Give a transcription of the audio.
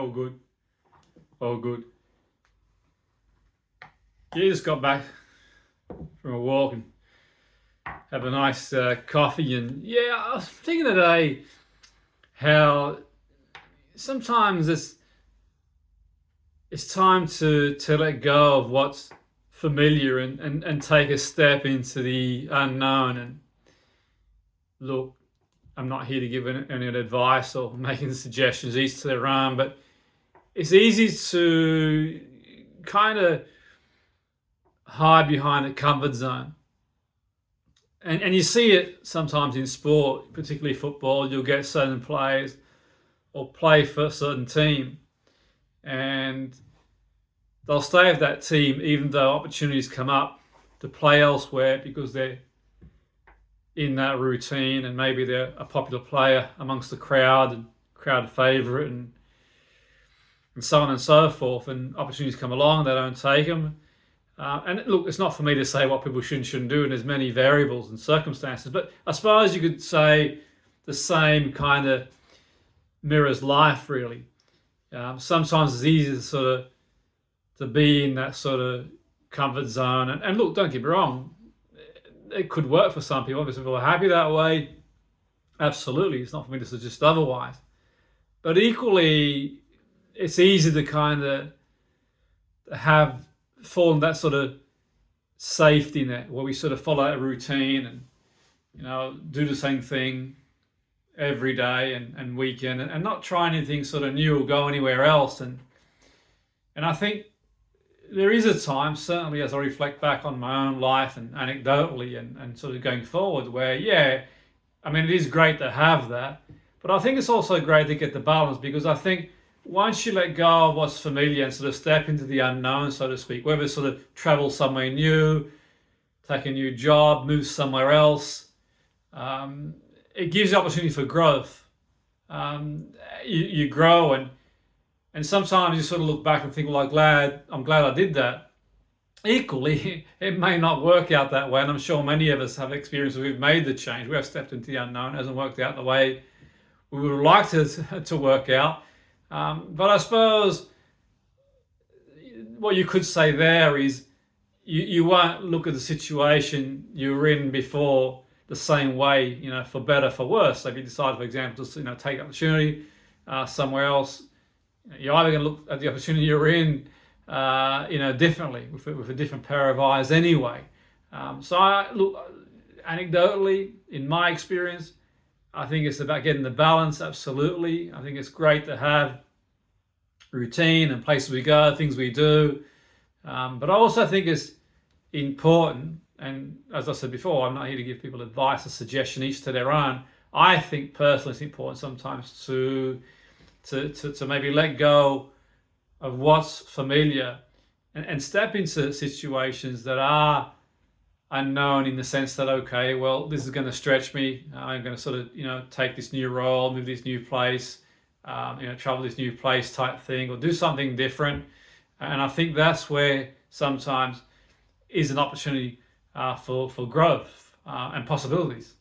all good. All good. Yeah, just got back from a walk and have a nice coffee. And yeah, I was thinking today how sometimes it's time to let go of what's familiar and take a step into the unknown. And look, I'm not here to give any advice or making suggestions, each to their own, but it's easy to kind of hide behind the comfort zone. And you see it sometimes in sport, particularly football. You'll get certain players or play for a certain team, and they'll stay with that team even though opportunities come up to play elsewhere because they're in that routine and maybe they're a popular player amongst the crowd and crowd favourite and so on and so forth. And opportunities come along, they don't take them. And look, it's not for me to say what people should and shouldn't do, and there's many variables and circumstances. But I suppose you could say the same kind of mirrors life, really. Sometimes it's easy to sort of to be in that sort of comfort zone. And look, don't get me wrong, it could work for some people. Obviously, people are happy that way. Absolutely, it's not for me to suggest otherwise. But equally, it's easy to kind of have fall in that sort of safety net where we sort of follow that routine and do the same thing every day and weekend and not try anything sort of new or go anywhere else. And I think there is a time, certainly as I reflect back on my own life and anecdotally and sort of going forward, where I mean, it is great to have that, but I think it's also great to get the balance, because I think once you let go of what's familiar and sort of step into the unknown, so to speak, whether it's sort of travel somewhere new, take a new job, move somewhere else, it gives you opportunity for growth. You grow, and sometimes you sort of look back and think, well, I'm glad I did that. Equally, it may not work out that way, and I'm sure many of us have experiences. We've made the change, we have stepped into the unknown, it hasn't worked out the way we would have liked it to work out. But I suppose what you could say there is you won't look at the situation you were in before the same way, for better, for worse. So if you decide, for example, to take opportunity somewhere else, you're either going to look at the opportunity you're in, differently with a different pair of eyes anyway. So I look, anecdotally, in my experience, I think it's about getting the balance. Absolutely, I think it's great to have routine and places we go, things we do, but I also think it's important. And as I said before, I'm not here to give people advice or suggestion, each to their own. I think personally it's important sometimes to maybe let go of what's familiar and step into situations that are unknown, in the sense that, okay, well, this is going to stretch me. I'm going to sort of, take this new role, move this new place, travel this new place type thing, or do something different. And I think that's where sometimes is an opportunity for growth and possibilities.